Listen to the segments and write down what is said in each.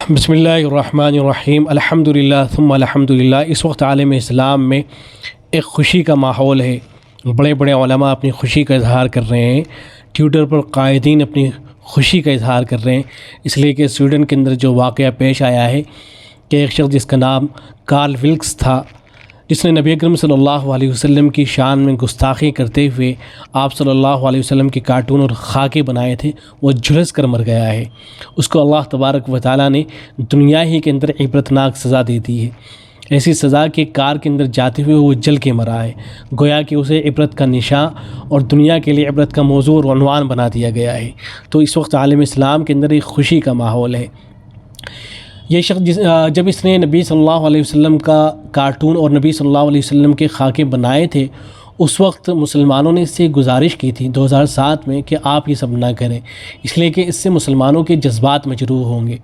بسم اللہ الرحمن الرحیم الحمدللہ ثم الحمدللہ۔ اس وقت عالم اسلام میں ایک خوشی کا ماحول ہے۔ بڑے بڑے علماء اپنی خوشی کا اظہار کر رہے ہیں، ٹویٹر پر قائدین اپنی خوشی کا اظہار کر رہے ہیں، اس لیے کہ سویڈن کے اندر جو واقعہ پیش آیا ہے کہ ایک شخص جس کا نام کارل ولکس تھا، جس نے نبی اکرم صلی اللہ علیہ وسلم کی شان میں گستاخی کرتے ہوئے آپ صلی اللہ علیہ وسلم کے کارٹون اور خاکے بنائے تھے، وہ جھلس کر مر گیا ہے۔ اس کو اللہ تبارک و تعالیٰ نے دنیا ہی کے اندر عبرتناک سزا دے دی ہے۔ ایسی سزا کہ کار کے اندر جاتے ہوئے وہ جل کے مرا ہے، گویا کہ اسے عبرت کا نشاں اور دنیا کے لیے عبرت کا موضوع اور عنوان بنا دیا گیا ہے۔ تو اس وقت عالم اسلام کے اندر ایک خوشی کا ماحول ہے۔ یہ شخص جب اس نے نبی صلی اللہ علیہ وسلم کا کارٹون اور نبی صلی اللہ علیہ وسلم کے خاکے بنائے تھے، اس وقت مسلمانوں نے اس سے گزارش کی تھی 2007 میں کہ آپ یہ سب نہ کریں، اس لیے کہ اس سے مسلمانوں کے جذبات مجروح ہوں گے۔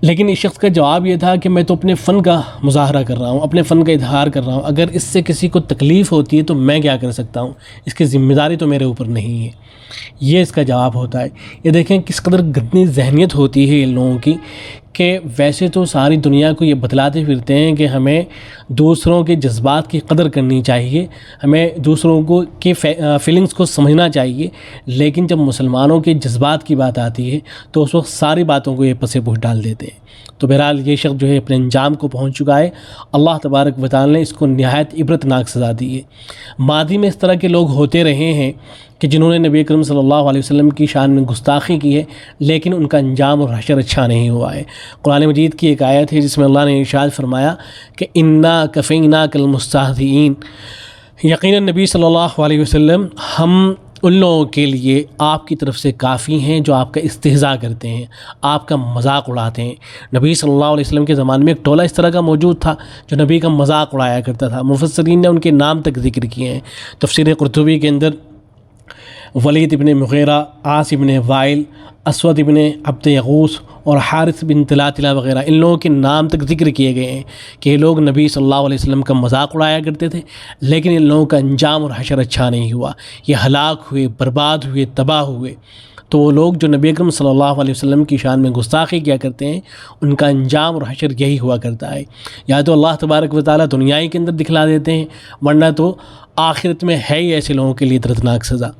لیکن اس شخص کا جواب یہ تھا کہ میں تو اپنے فن کا مظاہرہ کر رہا ہوں، اپنے فن کا اظہار کر رہا ہوں، اگر اس سے کسی کو تکلیف ہوتی ہے تو میں کیا کر سکتا ہوں، اس کی ذمہ داری تو میرے اوپر نہیں ہے۔ یہ اس کا جواب ہوتا ہے۔ یہ دیکھیں کس قدر گندی ذہنیت ہوتی ہے ان لوگوں کی کہ ویسے تو ساری دنیا کو یہ بتلاتے پھرتے ہیں کہ ہمیں دوسروں کے جذبات کی قدر کرنی چاہیے، ہمیں دوسروں کو کے فیلنگز کو سمجھنا چاہیے، لیکن جب مسلمانوں کے جذبات کی بات آتی ہے تو اس وقت ساری باتوں کو یہ پس پوش ڈال دیتے ہیں۔ تو بہرحال یہ شخص جو ہے اپنے انجام کو پہنچ چکا ہے۔ اللہ تبارک و تعالی نے اس کو نہایت عبرتناک سزا دی ہے۔ ماضی میں اس طرح کے لوگ ہوتے رہے ہیں کہ جنہوں نے نبی اکرم صلی اللہ علیہ وسلم کی شان میں گستاخی کی ہے، لیکن ان کا انجام اور حشر اچھا نہیں ہوا ہے۔ قرآن مجید کی ایک آیت ہے جس میں اللہ نے ارشاد فرمایا کہ انا کفیناک المستہزئین، یقیناً نبی صلی اللہ علیہ وسلم ہم ان لوگوں کے لیے آپ کی طرف سے کافی ہیں جو آپ کا استہزاء کرتے ہیں، آپ کا مذاق اڑاتے ہیں۔ نبی صلی اللہ علیہ وسلم کے زمانے میں ایک ٹولہ اس طرح کا موجود تھا جو نبی کا مذاق اڑایا کرتا تھا۔ مفسرین نے ان کے نام تک ذکر کیے ہیں۔ تفسیر قرطبی کے اندر ولید ابن مغیرہ، عاص ابن وائل، اسود ابن عبد یغوث اور حارث بن طلحہ وغیرہ ان لوگوں کے نام تک ذکر کیے گئے ہیں کہ یہ لوگ نبی صلی اللہ علیہ وسلم کا مذاق اڑایا کرتے تھے، لیکن ان لوگوں کا انجام اور حشر اچھا نہیں ہوا، یہ ہلاک ہوئے، برباد ہوئے، تباہ ہوئے۔ تو وہ لوگ جو نبی اکرم صلی اللہ علیہ وسلم کی شان میں گستاخی کیا کرتے ہیں، ان کا انجام اور حشر یہی ہوا کرتا ہے۔ یا تو اللہ تبارک و تعالیٰ دنیا ہی کے اندر دکھلا دیتے ہیں، ورنہ تو آخرت میں ہے ہی ایسے لوگوں کے لیے دردناک سزا۔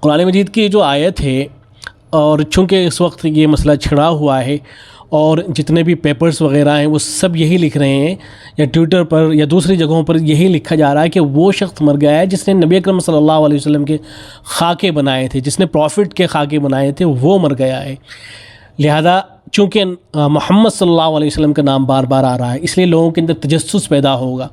قرآن مجید کی جو آیت ہے، اور چونکہ اس وقت یہ مسئلہ چھڑا ہوا ہے اور جتنے بھی پیپرز وغیرہ ہیں وہ سب یہی لکھ رہے ہیں، یا ٹویٹر پر یا دوسری جگہوں پر یہی لکھا جا رہا ہے کہ وہ شخص مر گیا ہے جس نے نبی اکرم صلی اللہ علیہ وسلم کے خاکے بنائے تھے، جس نے پروفٹ کے خاکے بنائے تھے، وہ مر گیا ہے۔ لہذا چونکہ محمد صلی اللہ علیہ وسلم کا نام بار بار آ رہا ہے، اس لیے لوگوں کے اندر تجسس پیدا ہوگا،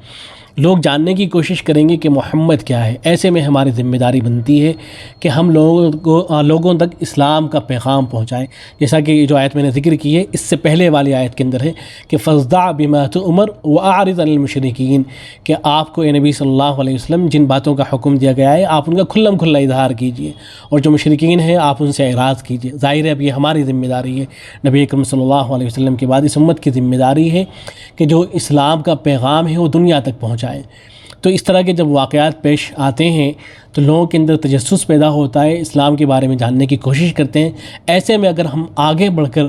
لوگ جاننے کی کوشش کریں گے کہ محمد کیا ہے۔ ایسے میں ہماری ذمہ داری بنتی ہے کہ ہم لوگوں تک اسلام کا پیغام پہنچائیں، جیسا کہ جو آیت میں نے ذکر کی ہے، اس سے پہلے والی آیت کے اندر ہے کہ فاصدع بما تؤمر واعرض عن المشرکین، کہ آپ کو اے نبی صلی اللہ علیہ وسلم جن باتوں کا حکم دیا گیا ہے آپ ان کا کھلم کھلا اظہار کیجیے، اور جو مشرکین ہیں آپ ان سے اعراض کیجیے۔ ظاہر ہے اب یہ ہماری ذمہ داری ہے، نبی اکرم صلی اللہ علیہ وسلم کے بعد اس امت کی ذمہ داری ہے کہ جو اسلام کا پیغام ہے وہ دنیا تک پہنچائیں۔ تو اس طرح کے جب واقعات پیش آتے ہیں تو لوگوں کے اندر تجسس پیدا ہوتا ہے، اسلام کے بارے میں جاننے کی کوشش کرتے ہیں۔ ایسے میں اگر ہم آگے بڑھ کر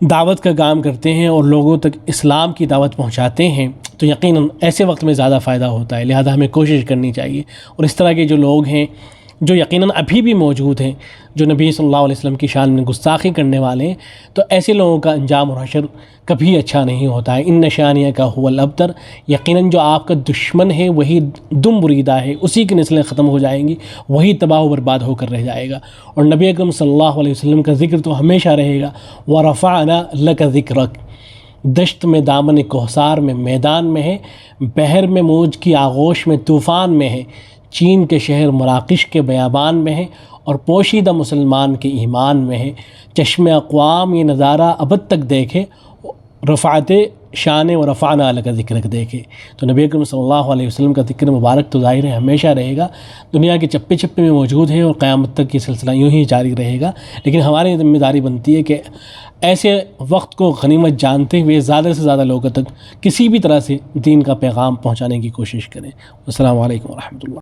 دعوت کا کام کرتے ہیں اور لوگوں تک اسلام کی دعوت پہنچاتے ہیں تو یقیناً ایسے وقت میں زیادہ فائدہ ہوتا ہے۔ لہذا ہمیں کوشش کرنی چاہیے، اور اس طرح کے جو لوگ ہیں جو یقیناً ابھی بھی موجود ہیں، جو نبی صلی اللہ علیہ وسلم کی شان میں گستاخی کرنے والے ہیں، تو ایسے لوگوں کا انجام اور حشر کبھی اچھا نہیں ہوتا ہے۔ ان شانیہ کا هو الابتر، یقیناً جو آپ کا دشمن ہے وہی دم بریدہ ہے، اسی کی نسلیں ختم ہو جائیں گی، وہی تباہ و برباد ہو کر رہ جائے گا۔ اور نبی اکرم صلی اللہ علیہ وسلم کا ذکر تو ہمیشہ رہے گا۔ وَرَفَعْنَا لَكَ ذِكْرَكَ، دشت میں دامن کوثار میں میدان میں ہے، بحر میں موج کی آغوش میں طوفان میں ہے، چین کے شہر مراکش کے بیابان میں ہے، اور پوشیدہ مسلمان کے ایمان میں ہے۔ چشم اقوام یہ نظارہ ابد تک دیکھے، رفعت شان و رفعنا لک ذکرک دیکھے۔ تو نبی اکرم صلی اللہ علیہ وسلم کا ذکر مبارک تو ظاہر ہے ہمیشہ رہے گا، دنیا کے چپے چپے میں موجود ہے، اور قیامت تک یہ سلسلہ یوں ہی جاری رہے گا۔ لیکن ہماری ذمہ داری بنتی ہے کہ ایسے وقت کو غنیمت جانتے ہوئے زیادہ سے زیادہ لوگوں تک کسی بھی طرح سے دین کا پیغام پہنچانے کی کوشش کریں۔ السلام علیکم ورحمۃ اللہ۔